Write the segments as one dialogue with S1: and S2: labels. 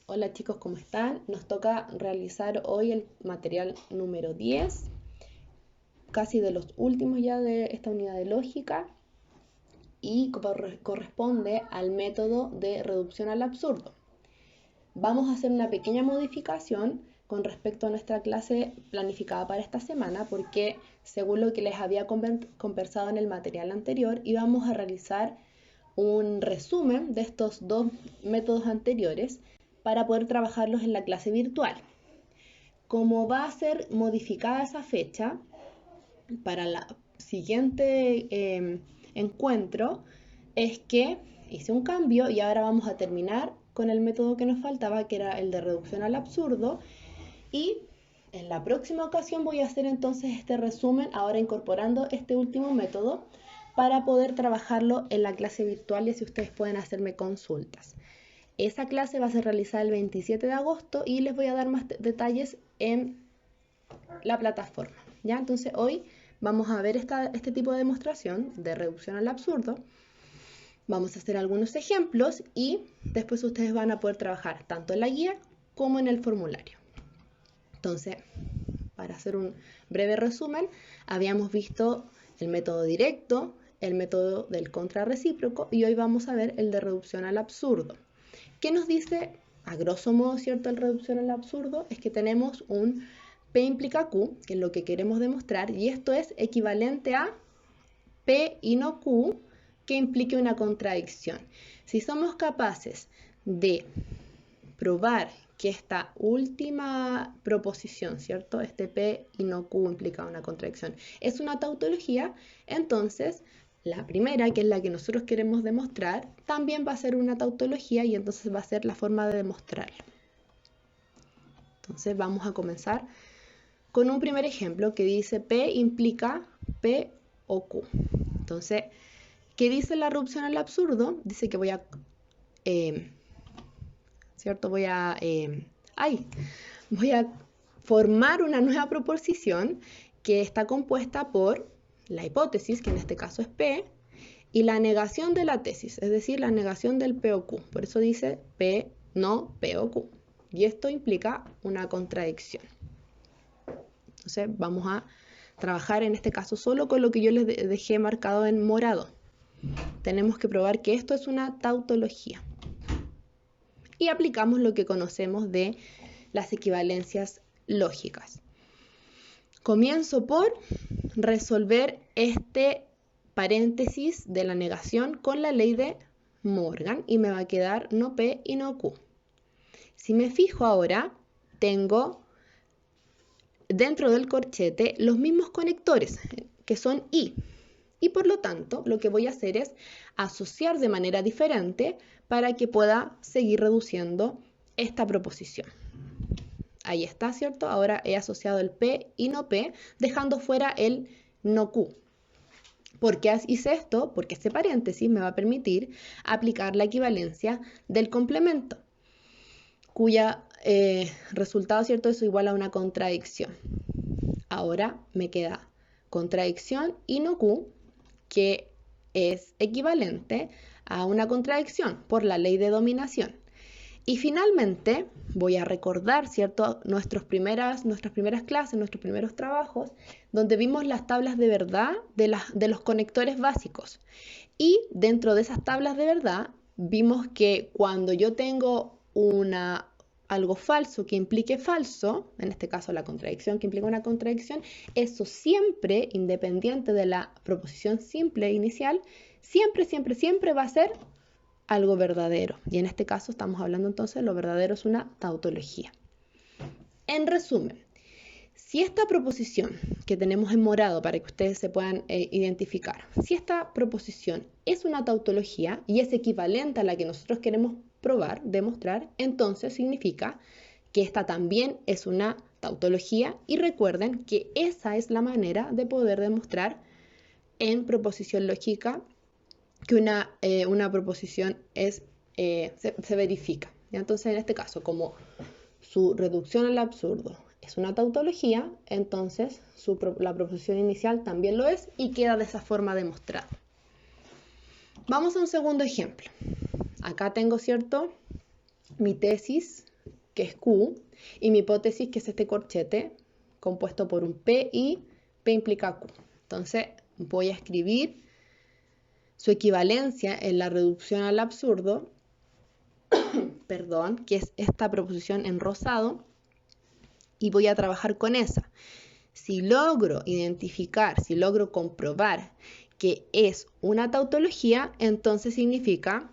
S1: Hola chicos, ¿cómo están? Nos toca realizar hoy el material número 10, casi de los últimos ya de esta unidad de lógica y corresponde al método de reducción al absurdo. Vamos a hacer una pequeña modificación con respecto a nuestra clase planificada para esta semana porque según lo que les había conversado en el material anterior íbamos a realizar un resumen de estos dos métodos anteriores para poder trabajarlos en la clase virtual. Como va a ser modificada esa fecha para el siguiente encuentro, es que hice un cambio y ahora vamos a terminar con el método que nos faltaba, que era el de reducción al absurdo. Y en la próxima ocasión voy a hacer entonces este resumen, ahora incorporando este último método, para poder trabajarlo en la clase virtual y así ustedes pueden hacerme consultas. Esa clase va a ser realizada el 27 de agosto y les voy a dar más detalles en la plataforma. ¿Ya? Entonces hoy vamos a ver este tipo de demostración de reducción al absurdo. Vamos a hacer algunos ejemplos y después ustedes van a poder trabajar tanto en la guía como en el formulario. Entonces, para hacer un breve resumen, habíamos visto el método directo, el método del contrarrecíproco y hoy vamos a ver el de reducción al absurdo. ¿Qué nos dice, a grosso modo, cierto, el reducción al absurdo? Es que tenemos un P implica Q, que es lo que queremos demostrar, y esto es equivalente a P y no Q, que implique una contradicción. Si somos capaces de probar que esta última proposición, ¿cierto? Este P y no Q implica una contradicción, es una tautología, entonces la primera, que es la que nosotros queremos demostrar, también va a ser una tautología y entonces va a ser la forma de demostrarla. Entonces vamos a comenzar con un primer ejemplo que dice P implica P o Q. Entonces, ¿qué dice la reducción al absurdo? Dice que voy a ¿cierto? Voy a formar una nueva proposición que está compuesta por la hipótesis, que en este caso es P, y la negación de la tesis, es decir, la negación del P o Q. Por eso dice P no P o Q. Y esto implica una contradicción. Entonces vamos a trabajar en este caso solo con lo que yo les dejé marcado en morado. Tenemos que probar que esto es una tautología. Y aplicamos lo que conocemos de las equivalencias lógicas. Comienzo por resolver este paréntesis de la negación con la ley de Morgan y me va a quedar no P y no Q. Si me fijo ahora, tengo dentro del corchete los mismos conectores que son I. Y por lo tanto, lo que voy a hacer es asociar de manera diferente para que pueda seguir reduciendo esta proposición. Ahí está, ¿cierto? Ahora he asociado el P y no P, dejando fuera el no Q. ¿Por qué hice esto? Porque este paréntesis me va a permitir aplicar la equivalencia del complemento, cuya resultado, ¿cierto? Es igual a una contradicción. Ahora me queda contradicción y no Q, que es equivalente a una contradicción por la ley de dominación. Y finalmente voy a recordar, ¿cierto?, nuestras primeras clases, nuestros primeros trabajos, donde vimos las tablas de verdad de los conectores básicos. Y dentro de esas tablas de verdad vimos que cuando yo tengo algo falso que implique falso, en este caso la contradicción que implica una contradicción, eso siempre, independiente de la proposición simple inicial, siempre va a ser algo verdadero. Y en este caso estamos hablando entonces, lo verdadero es una tautología. En resumen, si esta proposición que tenemos en morado para que ustedes se puedan identificar, si esta proposición es una tautología y es equivalente a la que nosotros queremos probar, demostrar, entonces significa que esta también es una tautología y recuerden que esa es la manera de poder demostrar en proposición lógica que una proposición se verifica. ¿Ya? Entonces, en este caso, como su reducción al absurdo es una tautología, entonces la proposición inicial también lo es y queda de esa forma demostrada. Vamos a un segundo ejemplo. Acá tengo, ¿cierto?, mi tesis que es Q, y mi hipótesis, que es este corchete compuesto por un P y P implica Q. Entonces voy a escribir su equivalencia en la reducción al absurdo, perdón, que es esta proposición en rosado, y voy a trabajar con esa. Si logro identificar, si logro comprobar que es una tautología, entonces significa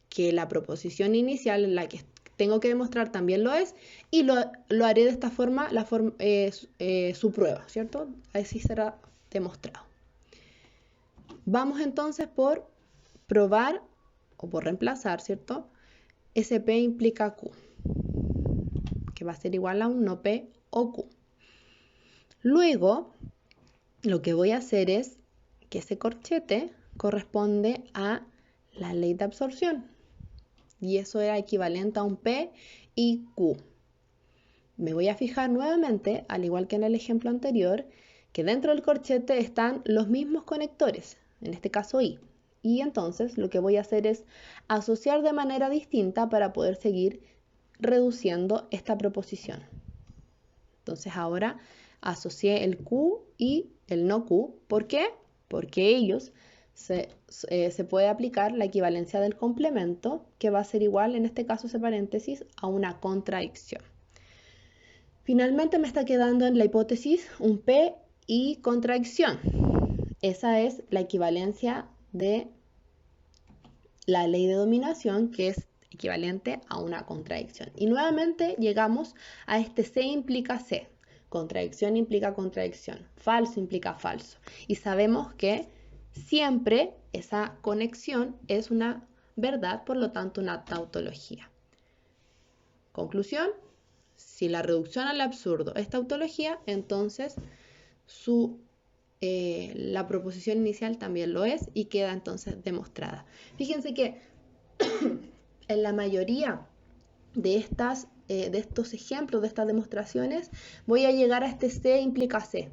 S1: que la proposición inicial en la que tengo que demostrar también lo es, y lo haré de esta forma, su prueba, ¿cierto? Así será demostrado. Vamos entonces por probar o por reemplazar, ¿cierto? SP implica Q, que va a ser igual a un no P o Q. Luego, lo que voy a hacer es que ese corchete corresponde a la ley de absorción. Y eso era equivalente a un P y Q. Me voy a fijar nuevamente, al igual que en el ejemplo anterior, que dentro del corchete están los mismos conectores, en este caso I. Y entonces lo que voy a hacer es asociar de manera distinta para poder seguir reduciendo esta proposición. Entonces ahora asocié el Q y el no Q. ¿Por qué? Porque ellos se puede aplicar la equivalencia del complemento, que va a ser igual, en este caso ese paréntesis, a una contradicción. Finalmente me está quedando en la hipótesis un P y contradicción. Esa es la equivalencia de la ley de dominación, que es equivalente a una contradicción. Y nuevamente llegamos a este C implica C. Contradicción implica contradicción. Falso implica falso. Y sabemos que siempre esa conexión es una verdad, por lo tanto una tautología. Conclusión: si la reducción al absurdo es tautología, entonces la proposición inicial también lo es y queda entonces demostrada. Fíjense que en la mayoría de estos ejemplos, de estas demostraciones, voy a llegar a este C implica C.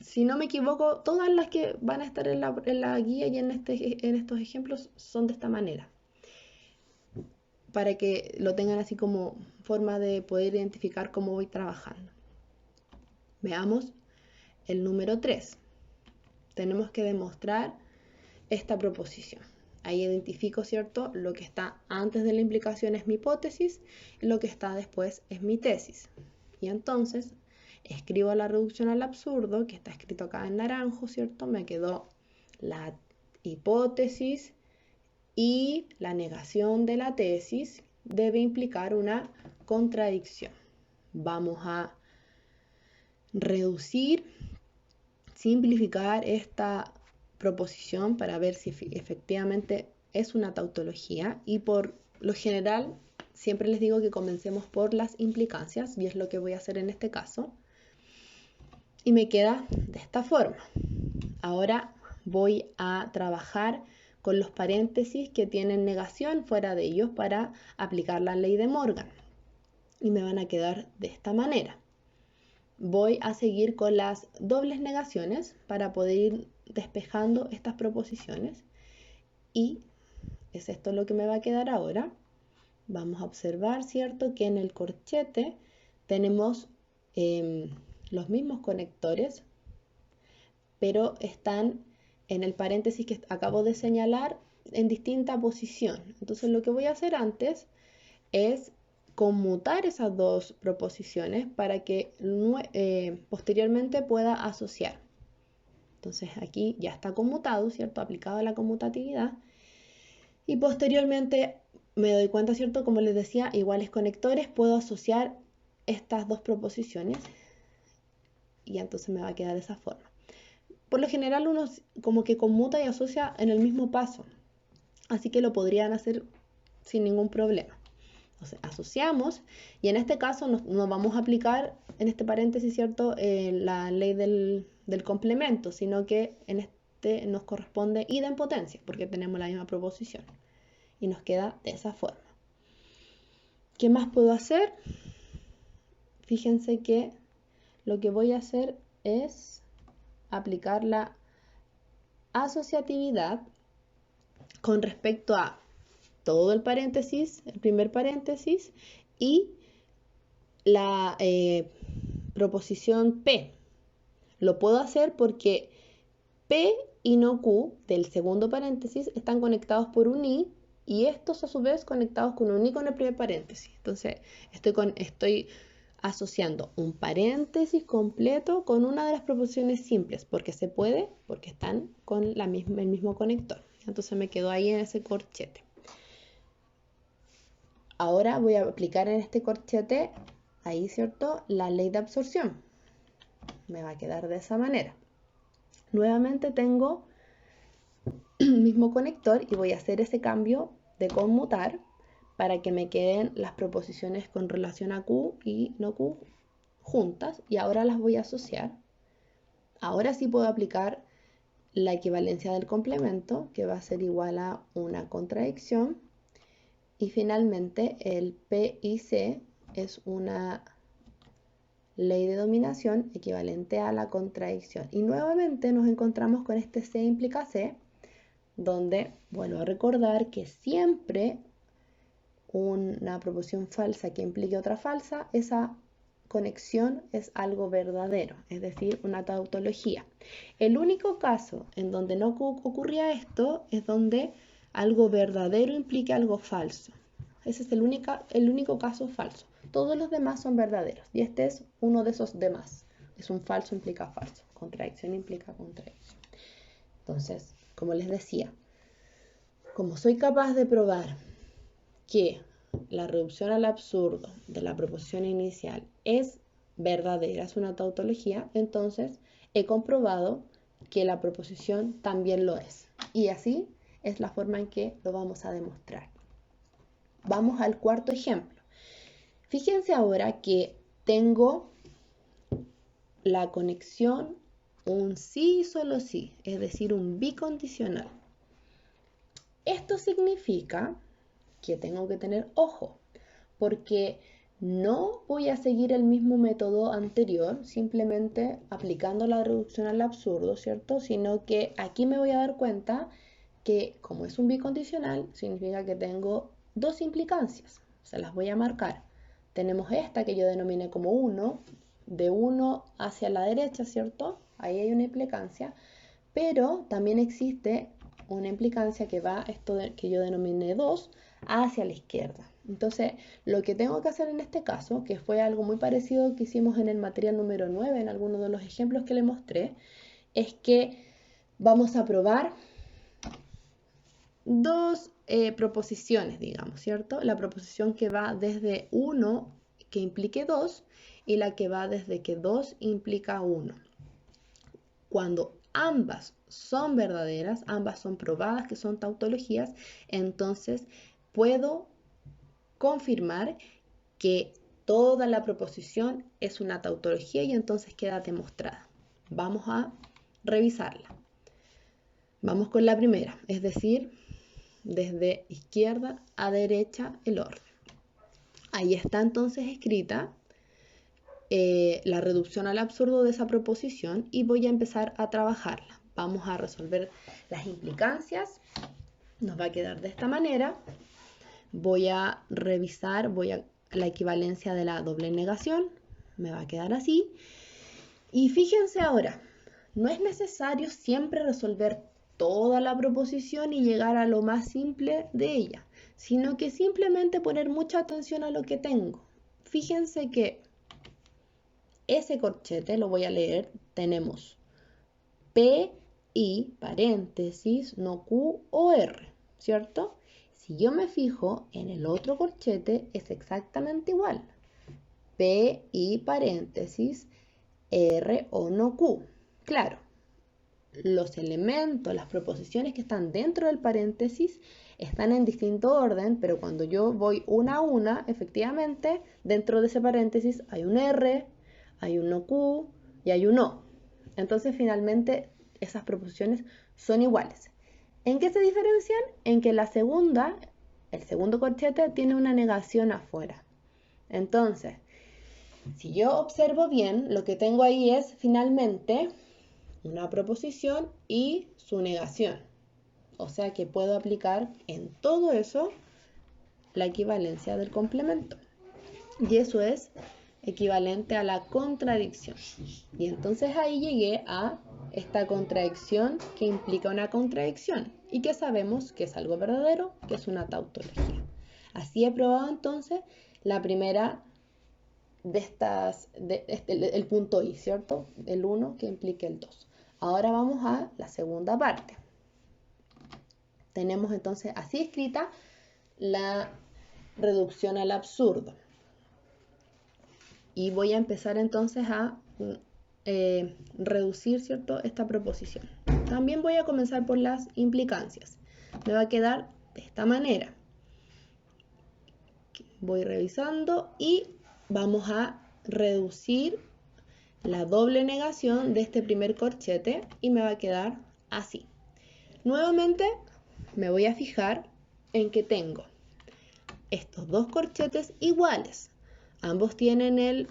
S1: Si no me equivoco, todas las que van a estar en la guía y en estos ejemplos son de esta manera, para que lo tengan así como forma de poder identificar cómo voy trabajando. Veamos el número 3. Tenemos que demostrar esta proposición. Ahí identifico, ¿cierto? Lo que está antes de la implicación es mi hipótesis, y lo que está después es mi tesis. Y entonces escribo la reducción al absurdo, que está escrito acá en naranjo, ¿cierto? Me quedó la hipótesis y la negación de la tesis debe implicar una contradicción. Vamos a reducir, simplificar esta proposición para ver si efectivamente es una tautología, y por lo general siempre les digo que comencemos por las implicancias, y es lo que voy a hacer en este caso, y me queda de esta forma. Ahora voy a trabajar con los paréntesis que tienen negación fuera de ellos para aplicar la ley de Morgan, y me van a quedar de esta manera. Voy a seguir con las dobles negaciones para poder ir despejando estas proposiciones, y es esto lo que me va a quedar ahora. Vamos a observar, ¿cierto?, que en el corchete tenemos los mismos conectores, pero están en el paréntesis que acabo de señalar en distinta posición. Entonces lo que voy a hacer antes es conmutar esas dos proposiciones para que posteriormente pueda asociar. Entonces aquí ya está conmutado, ¿cierto? Aplicado a la conmutatividad. Y posteriormente me doy cuenta, ¿cierto? Como les decía, iguales conectores, puedo asociar estas dos proposiciones y entonces me va a quedar de esa forma. Por lo general uno como que conmuta y asocia en el mismo paso, así que lo podrían hacer sin ningún problema. Entonces asociamos, y en este caso no vamos a aplicar en este paréntesis, ¿cierto?, la ley del complemento, sino que en este nos corresponde idempotencia, porque tenemos la misma proposición, y nos queda de esa forma. ¿Qué más puedo hacer? Fíjense que lo que voy a hacer es aplicar la asociatividad con respecto a todo el paréntesis, el primer paréntesis, y la proposición P. Lo puedo hacer porque P y no Q del segundo paréntesis están conectados por un I y estos a su vez conectados con un I con el primer paréntesis. Entonces estoy asociando un paréntesis completo con una de las proposiciones simples, porque se puede, porque están con el mismo conector. Entonces me quedo ahí en ese corchete. Ahora voy a aplicar en este corchete, ahí, ¿cierto?, la ley de absorción. Me va a quedar de esa manera. Nuevamente tengo el mismo conector y voy a hacer ese cambio de conmutar para que me queden las proposiciones con relación a Q y no Q juntas, y ahora las voy a asociar. Ahora sí puedo aplicar la equivalencia del complemento, que va a ser igual a una contradicción, y finalmente el P y C es una ley de dominación equivalente a la contradicción. Y nuevamente nos encontramos con este C implica C, donde vuelvo a recordar que siempre una proposición falsa que implique otra falsa, esa conexión es algo verdadero, es decir, una tautología. El único caso en donde no ocurría esto es donde algo verdadero implique algo falso. Ese es el único caso falso. Todos los demás son verdaderos y este es uno de esos demás. Es un falso implica falso, contradicción implica contradicción. Entonces, como les decía, como soy capaz de probar que la reducción al absurdo de la proposición inicial es verdadera, es una tautología, entonces he comprobado que la proposición también lo es. Y así es la forma en que lo vamos a demostrar. Vamos al cuarto ejemplo. Fíjense ahora que tengo la conexión un sí y solo sí, es decir, un bicondicional. Esto significa que tengo que tener ojo, porque no voy a seguir el mismo método anterior, simplemente aplicando la reducción al absurdo, ¿cierto? Sino que aquí me voy a dar cuenta que como es un bicondicional, significa que tengo dos implicancias. Se las voy a marcar. Tenemos esta que yo denominé como 1, de 1 hacia la derecha, ¿cierto? Ahí hay una implicancia, pero también existe una implicancia que va, que yo denominé 2, hacia la izquierda. Entonces, lo que tengo que hacer en este caso, que fue algo muy parecido que hicimos en el material número 9, en algunos de los ejemplos que le mostré, es que vamos a probar dos proposiciones, digamos, ¿cierto? La proposición que va desde 1 que implique 2 y la que va desde que 2 implica 1. Cuando ambas son verdaderas, ambas son probadas que son tautologías, entonces puedo confirmar que toda la proposición es una tautología y entonces queda demostrada. Vamos a revisarla. Vamos con la primera, es decir, desde izquierda a derecha el orden. Ahí está entonces escrita la reducción al absurdo de esa proposición y voy a empezar a trabajarla. Vamos a resolver las implicancias. Nos va a quedar de esta manera. Voy a revisar, la equivalencia de la doble negación. Me va a quedar así. Y fíjense ahora, no es necesario siempre resolver toda la proposición y llegar a lo más simple de ella, sino que simplemente poner mucha atención a lo que tengo. Fíjense que ese corchete, lo voy a leer, tenemos P, I, paréntesis, no Q o R, ¿cierto? Si yo me fijo en el otro corchete, es exactamente igual. P, I, paréntesis, R o no Q. Claro, los elementos, las proposiciones que están dentro del paréntesis están en distinto orden, pero cuando yo voy una a una, efectivamente, dentro de ese paréntesis hay un R, hay un no Q y hay un O. Entonces, finalmente, esas proposiciones son iguales. ¿En qué se diferencian? En que la segunda, el segundo corchete, tiene una negación afuera. Entonces, si yo observo bien, lo que tengo ahí es finalmente una proposición y su negación. O sea que puedo aplicar en todo eso la equivalencia del complemento. Y eso es equivalente a la contradicción. Y entonces ahí llegué a esta contradicción que implica una contradicción y que sabemos que es algo verdadero, que es una tautología. Así he probado entonces la primera de estas, el punto I, ¿cierto? El 1 que implica el 2. Ahora vamos a la segunda parte. Tenemos entonces así escrita la reducción al absurdo. Y voy a empezar entonces a reducir, ¿cierto?, esta proposición. También voy a comenzar por las implicancias. Me va a quedar de esta manera. Voy revisando y vamos a reducir la doble negación de este primer corchete y me va a quedar así. Nuevamente me voy a fijar en que tengo estos dos corchetes iguales. Ambos tienen el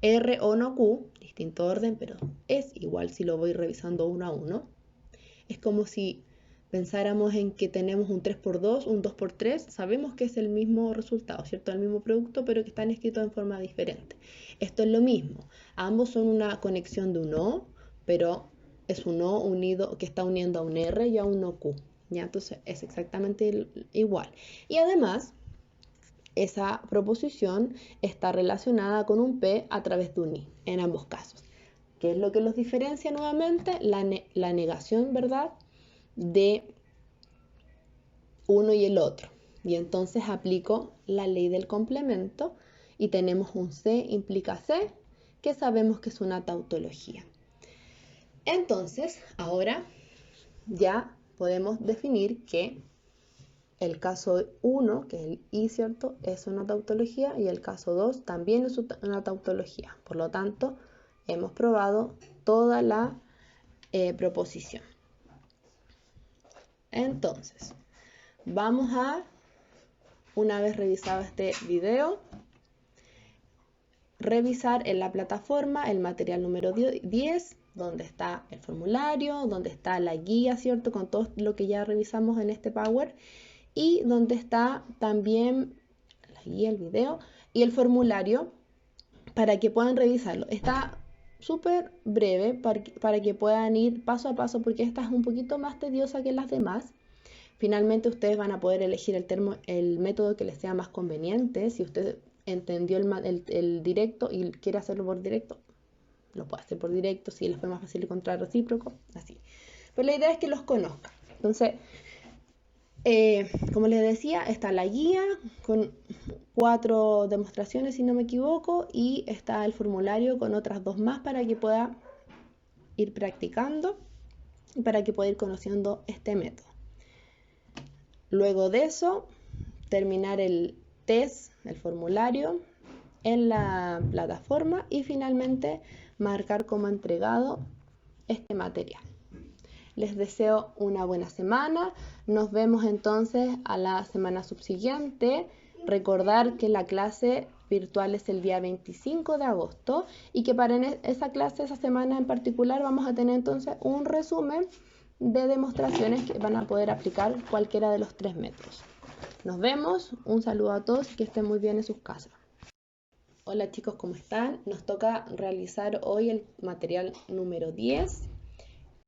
S1: R o no Q, distinto orden, pero es igual si lo voy revisando uno a uno. Es como si pensáramos en que tenemos un 3×2, un 2×3, sabemos que es el mismo resultado, ¿cierto? El mismo producto, pero que están escritos en forma diferente. Esto es lo mismo. Ambos son una conexión de un O, pero es un O unido, que está uniendo a un R y a un no Q. ¿Ya? Entonces es exactamente igual. Y además, esa proposición está relacionada con un P a través de un I, en ambos casos. ¿Qué es lo que los diferencia nuevamente? La negación, ¿verdad?, de uno y el otro. Y entonces aplico la ley del complemento y tenemos un C implica C, que sabemos que es una tautología. Entonces, ahora ya podemos definir que el caso 1, que es el I, ¿cierto?, es una tautología y el caso 2 también es una tautología. Por lo tanto, hemos probado toda la proposición. Entonces, vamos a, una vez revisado este video, revisar en la plataforma el material número 10, donde está el formulario, donde está la guía, ¿cierto?, con todo lo que ya revisamos en este Power, y donde está también la guía, el video y el formulario para que puedan revisarlo. Está súper breve para que puedan ir paso a paso, porque esta es un poquito más tediosa que las demás. Finalmente ustedes van a poder elegir el método que les sea más conveniente. Si usted entendió el directo y quiere hacerlo por directo, lo puede hacer por directo. Si les fue más fácil encontrar recíproco, así. Pero la idea es que los conozcan. Entonces, como les decía, está la guía con 4 demostraciones, si no me equivoco, y está el formulario con otras 2 más para que pueda ir practicando y para que pueda ir conociendo este método. Luego de eso, terminar el test, el formulario, en la plataforma y finalmente marcar como entregado este material. Les deseo una buena semana. Nos vemos entonces a la semana subsiguiente. Recordar que la clase virtual es el día 25 de agosto y que para esa clase, esa semana en particular, vamos a tener entonces un resumen de demostraciones que van a poder aplicar cualquiera de los 3 métodos. Nos vemos, un saludo a todos y que estén muy bien en sus casas. Hola chicos, ¿cómo están? Nos toca realizar hoy el material número 10